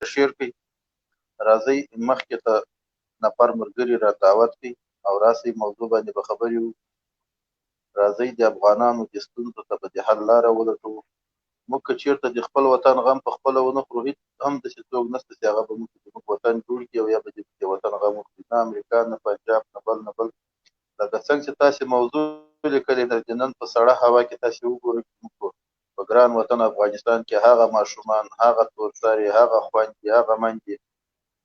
شیر کوي. راځئ مخکې ته نفر ملګري را دعوت کړي او راسئ موضوع باندې به خبرې وکړو. راځئ د افغانانو د ستونزو ته به د حل لاره ولټوو. موږ که چېرته د خپل وطن غم په خپله ونه خورو، هېڅ هم داسې څوک نشته چې هغه به موږ زموږ وطن جوړ کړي او یا به د وطن غم وخوري. نه امریکا، نه پنجاب، نه بل نه بل. لکه څنګه چې تاسې موضوع لیکلې ده، د نن په سړه هوا کې تاسې وګورئ موږ په ګران وطن افغانستان کې هغه ماشومان، هغه تورسرې، هغه خویندې، هغه میندې،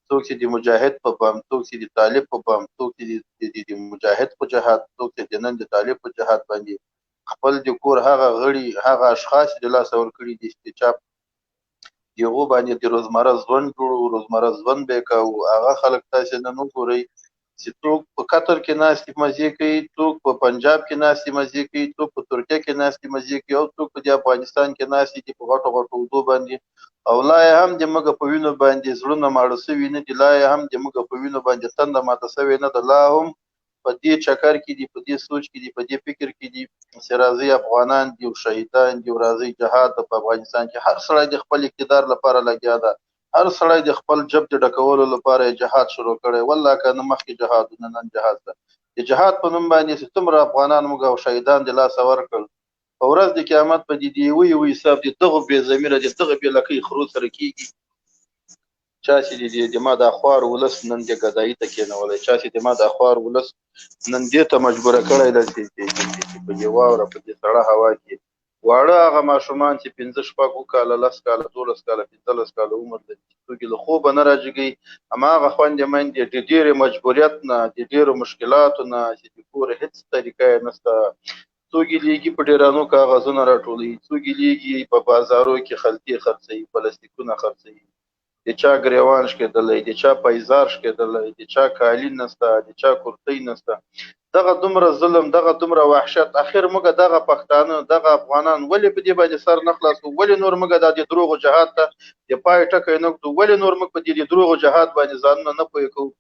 څوک چې د مجاهد په بم، څوک چې د طالب په بم، څوک چې د مجاهد په جهاد، څوک چې د نن د طالب په جهاد باندې خپل د کور هغه غړي، هغه اشخاص د لاسه ورکړي دي چې چا د هغو باندې د روزمره ژوند جوړو، روزمره ژوند به یې کوو. هغه خلک تاسې نن وګورئ چې څوک په قطر کې ناستې مزې کوي، څوک په پنجاب کې ناستې مزې کوي، څوک په ترکیه کې ناستې مزې کوي، او څوک په دې افغانستان کې ناستې دي په غټو غټو اوږدو باندې. او لا یې هم د موږ په وینو باندې زړونه ماړه شوي نه دي، لا یې هم د موږ په وینو باندې تنده ماته شوې نه ده. لا هم په دې چکر کې دي، په دې سوچ کې دي، په دې فکر کې دي چې راځي افغانان دي او شهیدان دي او راځي جهاد په افغانستان کې. هر سړی د خپل اقتدار لپاره لګیا ده، هر سړی د خپل جب د ډکولو لپاره جهاد شروع کړی. والله که نه مخکې جهاد نه نن جهاد ده. د جهاد په نوم باندې چې څومره افغانان موږ او شهیدان د لاسه ورکړل، په ورځ د قیامت په دې یوه یوه حساب د دغو بې ضمیره د دغه بې لکۍ خرو سره کېږي. چا چې د ما دا خوار ولس نن د ګدایي ته کېنولی، چا چې د ما دا خوار ولس نن دې ته مجبوره کړی ده چې په دې واوره، په دې سړه هوا کې واړه هغه ماشومان چې 5 شپږ کاله، 10 کاله، 12 کاله، 15 کاله عمر لري، څوک له خوبه نه راجګي، هماغه خویندې میندې د ډېرې مجبوریت نه، د ډېرو مشکلاتو نه چې د کور هېڅ طریقه یې نشته، څوک یې لیږي په ډېرانو کاغذونه راټولوي، څوک یې لیږي په بازارو کې خلطې خرڅوي، پلاستیکونه خرڅوي، د چا ګریوان شکېدلی، د چا پیزار شکېدلی، د چا کالي نسته، د چا کورتۍ نسته. دغه دومره ظلم، دغه دومره وحشت، اخر موږ دغه پښتانه، دغه افغانان ولې په دې باندې سر نه خلاصو؟ ولې نور موږ د دروغو جهاد ته د پای ټکی نه ږدو؟ ولې نور موږ په دې دروغو جهاد باندې ځانونه نه پوه کوو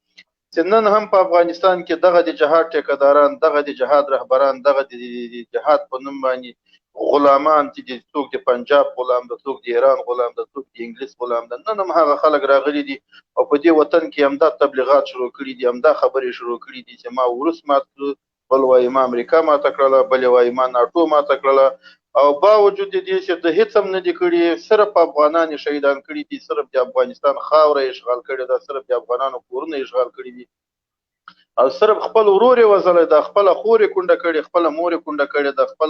چې نن هم په افغانستان کې دغه د جهاد ټیکهداران، دغه د جهاد رهبران، دغه د جهاد په نوم باندې غلامان چې څوک د پنجاب غلام ده، څوک د ایران غلام ده، څوک د انګلیس غلام ده، نن هم هغه خلک راغلي دي او په دې وطن کې همدا تبلیغات شروع کړي دي، همدا خبرې شروع کړي دي چې ما ورس مات کړ، بل وایي ما امریکا ماته کړله، بل وایي ما ناټو ماته کړله. او باوجود د دې چې د هېڅ هم نه دي کړي، صرف افغانان یې شهیدان کړي دي، صرف د افغانستان خاوره یې اشغال کړې ده، صرف د افغانانو کورونه یې اشغال کړي دي، او صرف خپل ورور یې وژلی ده، خپله خور یې کونډه کړې، خپله مور یې کونډه کړې ده، خپل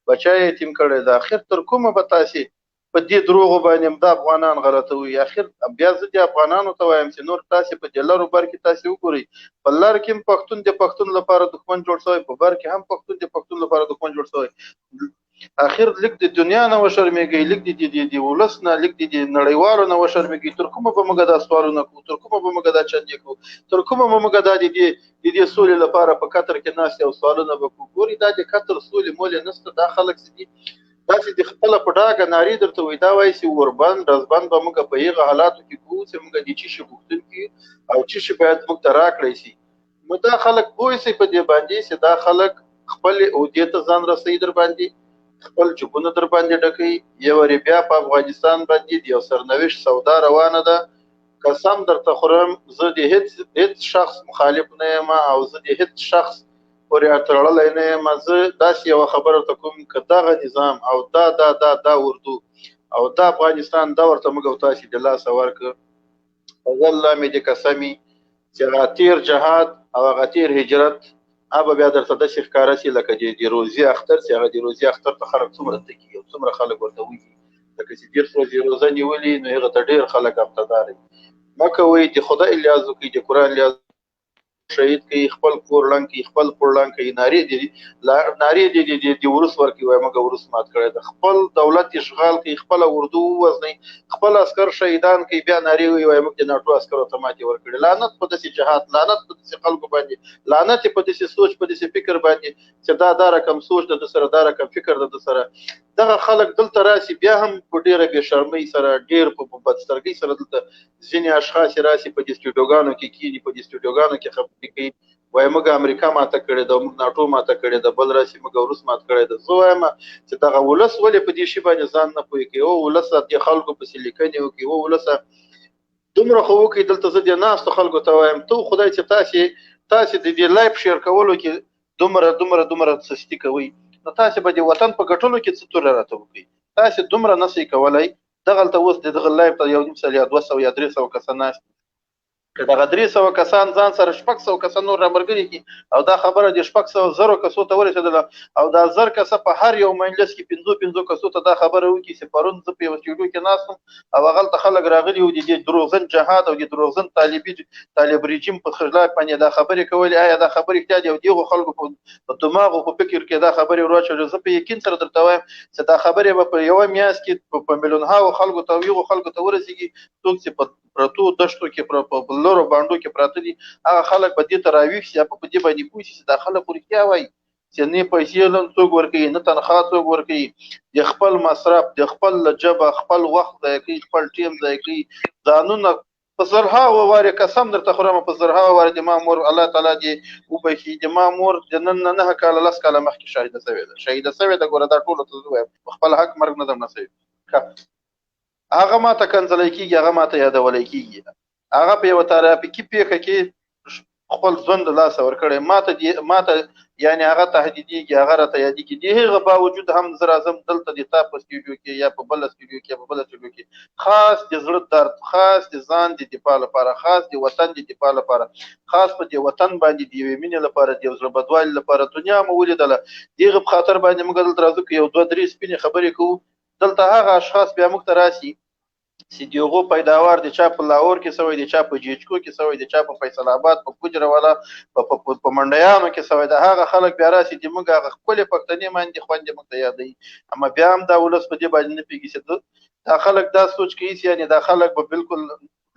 بچی یې یتیم کړی ده. اخر تر کومه به تاسې په دې دروغو باندې همدا افغانان غلطوي؟ اخر بیا زه د افغانانو ته وایم چې نور تاسې په دې لرو بر کې تاسې وګورئ، په لر کې هم پښتون د پښتون لپاره دښمن جوړ شوی، په بر کې هم پښتون د پښتون لپاره دښمن جوړ شوی. اخر لیک د دنیا نه وشرمېږئ، لیک د ولس نه، لیک د نړیوالو نه وشرمېږئ. تر کومه به موږ دا سوالونه کوو؟ تر کومه به موږ دا چندې کوو؟ تر کومه به موږ دا د دې سولې لپاره په قطر کې ناست او سوالونه به کوو؟ ګورئ دا د قطر سولې مولې نشته. دا خلک چې دي داسې د خپله په ډاګه نارې درته وایي، دا وایي چې وربند رزبند به موږ په هغه حالاتو کې کوو چې موږ د څه شي غوښتونکي او څه شي باید موږ ته راکړی شي. نو دا خلک پوه شي په دې باندې چې دا خلک خپل عهدې ته ځان رسوي، در باندې خپل جګونه در باندې ډکوي. یو وارې بیا په افغانستان باندې د یو سرنوشت سودا روانه ده. قسم درته خورم زه د هېڅ شخص مخالف نه یم او زه د هېڅ شخص پورې تړلی نه یم. زه داسې یوه خبره ته کوم، که دغه نظام او دا اردو او دا افغانستان دا ورته موږ او تاسې د لاسه ورکړه، په والله مې د قسمي چې هغه تېر جهاد او هغه تېر هجرت هغه بیا درته داسې ښکاره شي لکه د روزي اختر چې هغه د روزي اختر ته خلک څومره تکي او څومره خلک ورته وږي، لکه چې 10 ورځې روزه نیولي نو هغه ته ډېر خلک ابتدار وي. مه کوئ، د خدای لحاظ وکړئ، د قرآن لحاظ شهید کوي، خپل کور لنګ کوي، خپل کور لنګ کوي، نارې دي ورس ورکوي، وایي موږ ورس مات کړی ده، خپل دولت اشغال کوي، خپله اردو ووزنئ، خپل عسکر شهیدان کوي، بیا نارې وایي موږ د ناټو عسکرو ته ماتې ورکړې. لعنت په داسې جهاد، لعنت په داسې خلکو باندې، لعنت په داسې سوچ، په داسې فکر باندې چې دا رقم سوچ د ده سره، دا رقم فکر د ده سره. دغه خلک دلته راسي بیا هم په ډېره بې شرمۍ سره، ډېر په بدسترګۍ سره دلته ځینې اشخاص راسي په دې سټوډیوګانو کې کېني، په دې سټوډیوګانو کې خبرې کوي، وایي موږ امریکا ماته کړې ده، موږ ناټو ماته کړې ده، بل راسي موږ روس مات کړی ده. زه وایم چې دغه ولس ولې په دې شي باندې ځان نه پوه کوي؟ او ولسه دې خلکو پسې لیکنې وکړي، او ولسه دومره خو وکړئ دلته زه د ناستو خلکو ته وایم ته خدای چې تاسې د دې لایف شیر کولو کې دومره سستي کوئ نو تاسې به د وطن په ګټلو کې څه توره راته وکړئ تاسې دومره نسئ کولی دغلته اوس د دغه لایف ته 1 سل یا 200 یا 300 کسان ناست که دغه 300 کسان ځان سره 600 کسان نور رامرګري کی او دا خبره د 600 زرو کسو ته ورسېدله او دا زر کسه په هر یو مجلس کې 5 کسو ته دا خبره وکي چې پرون زه په وسیلو کې ناسم او هغه خلک راغلي او د دروغجن جهاد او د دروغجن طالب رژیم په خلاف باندې دا خبره کولې آیا دا خبره احتیاج او دیغه خلکو په دماغ او په فکر کې دا خبره وروچې زه په یقین سره درته وایم چې دا خبره په یو میاس کې په ملیونها خلکو ته ورسیږي څوک چې په پرتو دشتو کې په لورو باندو کې پراته دي هغه خلک به دې ته راویښ شي په دې باندې پوه شي چې دا خلک ورکیا وایي چې نه پیسې لن څوک ورکوي نه تنخواه څوک ورکوي د خپل مصرف د خپل جبه خپل وخت ضایع کوي خپل ټیم ضایع کوي ځانونه په زرهاوو وارې قسم درته خورم په زرهاوو وارې د ما مور الله تعالی دې وبخي د ما مور د نن نه 9 کاله 10 کاله مخکې شهیده سوې ده ګوره دا ټوله ته زه وایم خپل حق مرګ نه درنه سوی هغه ماته کنځلای کیږي هغه ماته یادولای کیږي هغه په یو ترافیکي پیښه کې خپل ژوند لاس ورکړي ماته یعنی هغه تهدیدیږي هغه راته یادېږي د هغه باوجود هم زه راځم دلته د تا په سټوډیو کې یا په بل سټوډیو کې یا په بل سټوډیو کې خاص د زړه درد خاص د ځان د دفاع لپاره خاص د وطن د دفاع لپاره خاص په د وطن باندې د یوې مینې لپاره د زړه بدوالي لپاره دنیا مو ولیدله دغه په خاطر باندې موږ دلته راځو کې یو 2-3 سپینې خبرې کوو دلته هغه اشخاص بیا موږ ته راشي چې دیغو پیداوار د چا په لاهور کې سوی د چا په جیچکو کې سوی د چا په فیصل آباد په گجراوالا په منډیانو کې سوی د هغه خلک بیا راشي چې موږ هغه خپل پښتني باندې خوندې موږ ته یادوي اما بیا هم دا ولس په دې باندې نه پیږي چې دا خلک دا سوچ کوي چې یعنی دا خلک به بالکل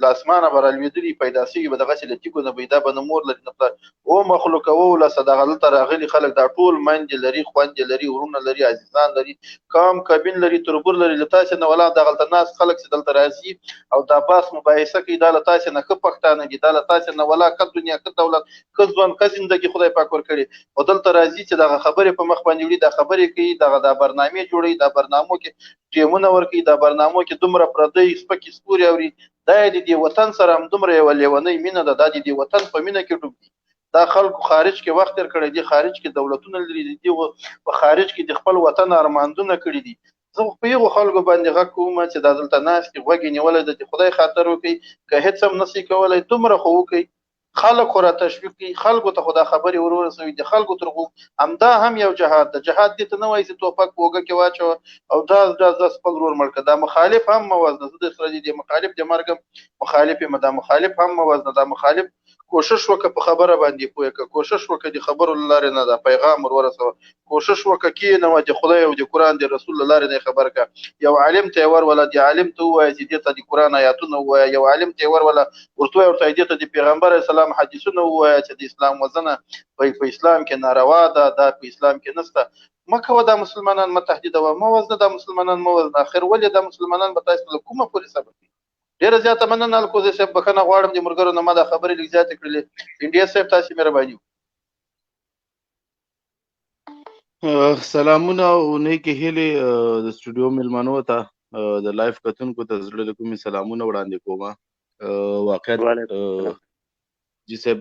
لاسمانه برالویدلی پیدا سي به دغه چې لټیکو نه پیدا به نمور لري نه او مخلوق او له صدغه تر راغلي خلک دا ټول منځ لري خوند لري ورونه لري عزیزان لري کام کابین لري تربور لري لتاسه نه ولا دغه ناس خلک چې دلته راځي او دا باس مباحثه کوي دا لتاسه نه ک پښتانه دي دا لتاسه نه ولا ک دنیا ک دولت ک ځوان ک زندگی خدای پاک ور کړی او دلته راځي چې دغه خبره په مخ باندې وړي دا خبره کوي دغه برنامه جوړي دا برنامو کې ټیمونه ور کوي دا برنامو کې دومره پردی سپکی سپوري اوري دا د وطن سره هم دومره یو لیونی مینه ده د وطن په مینه کې ډوب دي دا خلکو خارج کې وخت تر کړی دي خارج کې دولتونه لري دي په خارج کې د خپل وطن ارمانونه کړی دي زه په یو خلکو باندې غږ کوم چې د دلته ناس کې غوږی نیولې د خدای خاطر وکي که هیڅ هم نسی کولای دومره خو وکي خلک را تشویق کوي خلکو ته خدا خبري ورسوي د خلکو ترغو همدا هم یو جهاد د جهاد دي ته نه وایي چې توپک وګه کې واچو او دا خپل ورور مړ دا مخالف هم موازنه د سره دي مخالف د مرګ مخالف مدا مخالف هم موازنه دا مخالف کوشش وکړه په خبره باندې پوهه کوشش وکړه د خبرو لاره نه دا پیغام ورسوه کوشش وکړه کې نو د خدای او د قران د رسول الله لاره خبر کا یو عالم ته ور ولا د عالم ته وایي چې د قران آیاتونه وایي یو عالم ته ور ولا ورته د پیغمبر اسلام حدیثونه وایي چې د اسلام وزنه په اسلام کې ناروا ده په اسلام کې نسته مکه د مسلمانان متحدد او موازنه د مسلمانان موازنه اخر ولې د مسلمانان به تاسو کومه پوری سبب ډیر زیاته مننه الکوزه صاحب بخنه غواړم د مرګرو نه ما د خبرې لږ زیاته کړلې انډیا صاحب تاسو مهرباني سلامونه او نیکی هیلې د سټوډیو ملمنو ته د لایف کتونکو ته زړه کومي سلامونه وړاندې کوم واقعا جی صاحب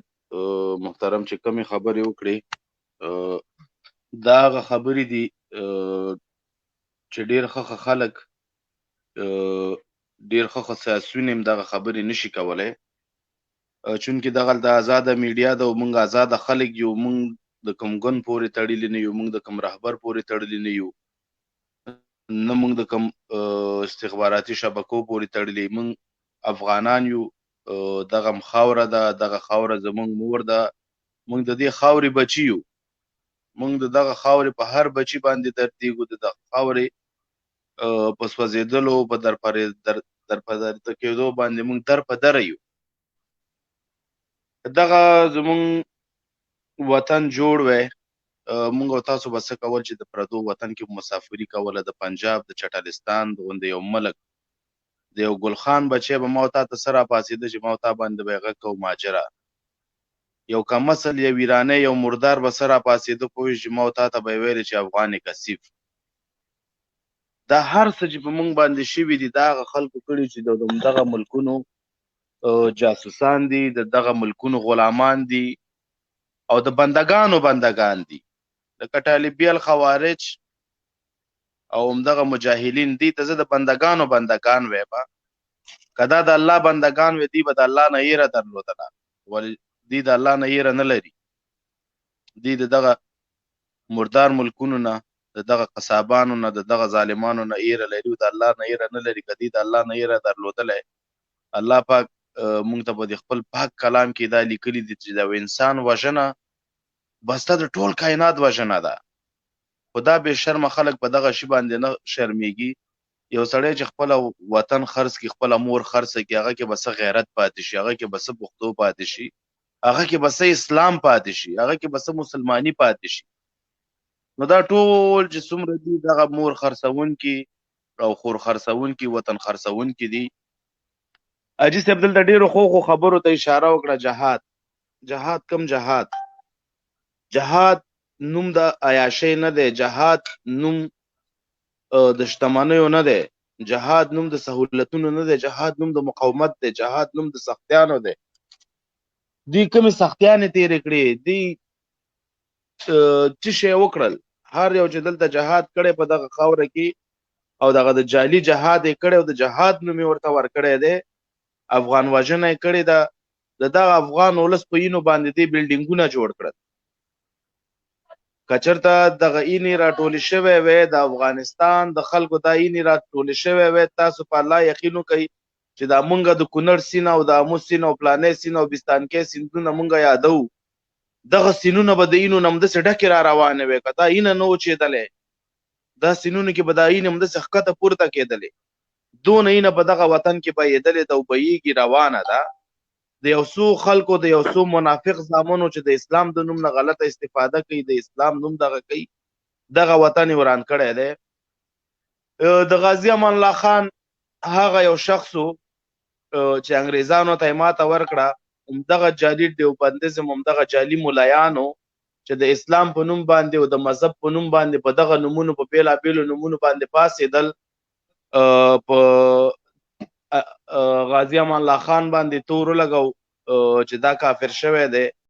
محترم چې کومې خبرې وکړي دا خبرې دي چې ډیر ښه خلک ډیر ښه سیاسيون هم دغه خبرې نشي کولای چونکې دغه د آزاده میډیا د موږ آزاده خلک یو موږ د کوم ګن پورې تړلې نه یو موږ د کوم رهبر پورې تړلې نه یو نه موږ د کوم استخباراتي شبکو پورې تړلې موږ افغانان یو دغه خاوره ده دغه خاوره زموږ مور ده موږ د دې خاورې بچي یو موږ دغه خاورې په هر بچي باندې درتیږو د خاورې په سوځېدلو په درپدرته کېدو باندې موږ در په دره یو دغه زموږ وطن جوړ وی موږ او تاسو به څه کول چې د پردو وطن کې مسافري کوله د پنجاب د چټلستان د غوندې یو ملک د یو ګلخان بچی به ما تا ته سره پاسېده چې ما تا باندې به یې غږ کو ماجره یو کمسل یو ایرانی یو مردار به سره پاسېده پوه چې ما تا ته به یې ویلې چې افغان کثیف دا هر څه چې په موږ باندې شوي دي دا هغه خلکو کړي چې د دغه ملکونو جاسوسان دي، د دغه ملکونو غلامان دي او د بندگان دي. لکه طالبي الخوارج او همدغه مجاهلین دي ته زه د بندگان وایم. که دا د الله بندگان وي دي به د الله نه یېره درلودله، ولې دي د الله نه یېره نه لري. دي د دغه مردار ملکونو نه، د دغه قصابانو نه، د دغه ظالمانو نه یېره لري او د الله نه یېره نه لري. که دي د الله نه یېره درلودلی، الله پاک موږ ته په د خپل پاک کلام کې دا لیکلي دي چې د انسان وژنه بسته د ټول کائنات وژنه ده. خو دا بې شرمه خلک په دغه شي باندې نه شرمېږي. یو سړی چې خپله وطن خرڅ کړي، خپله مور خرڅه کړي، هغه کې به څه غیرت پاتې شي، هغه کې به څه پښتو پاتې شي، هغه کې به څه اسلام پاتې شي، هغه کې به څه مسلماني پاتې شي. نو دا ټول چې څومره دي دغه مور خرڅونکي او خور خرڅونکي، وطن خرڅونکي دي. حاجي صاحب دلته ډېرو ښو خبرو ته اشاره وکړه. جهاد کم جهاد نوم د عیاشۍ نه دی، جهاد نوم د شتمنیو نه دی، جهاد نوم د سهولتونو نه دی، جهاد نوم د مقاومت دی، جهاد نوم د سختیانو دی. دوی کومې سختیانې تېرې کړې، دوی څه شی وکړل. هر یو چې دلته جهاد کړی په دغه خاوره کې او دغه د جعلي جهاد یې کړی او د جهاد نوم یې ورته ورکړی دی، افغان وژنه یې کړې ده. د دغه افغان ولس په اینو باندې دې بلډینګونه جوړ کړل. که چېرته دغه اینې راټولې شوی وی، د افغانستان د خلکو دا اینې راټولې شوی وی، تاسو په الله یقین وکئ چې دا مونږ د کونړ سیند او د آمو سیند او پلانی سیند او بستانکۍ سیندونه مونږ یادوو، دغه سیندونه به د اینو نه همداسې ډکې را روانې وې. که دا اینه نه وچېدلی، دا سیندونو کې به دا اینې همداسې ښکته پورته کېدلې. دونه اینه په دغه وطن کې بهېدلې ده او بهېږي، روانه ده. د یو څو خلکو، د یو څو منافق زامنو چې د اسلام د نوم نه غلطه استفاده کوي، د اسلام نوم دغه کوي، دغه وطن یې وران کړی دی. د غازي امان الله خان هغه یو شخص و چې انګریزانو ته یې ماته ورکړه، همدغه جعلي دیوبندیزم، همدغه جعلي ملایانو چې د اسلام په نوم باندې او د مذهب په نوم باندې په دغه نومونو، په بېلابېلو نومونو باندې پاڅېدل، په غازي امان الله خان باندې تور ولګو چې دا کافر شوی دی.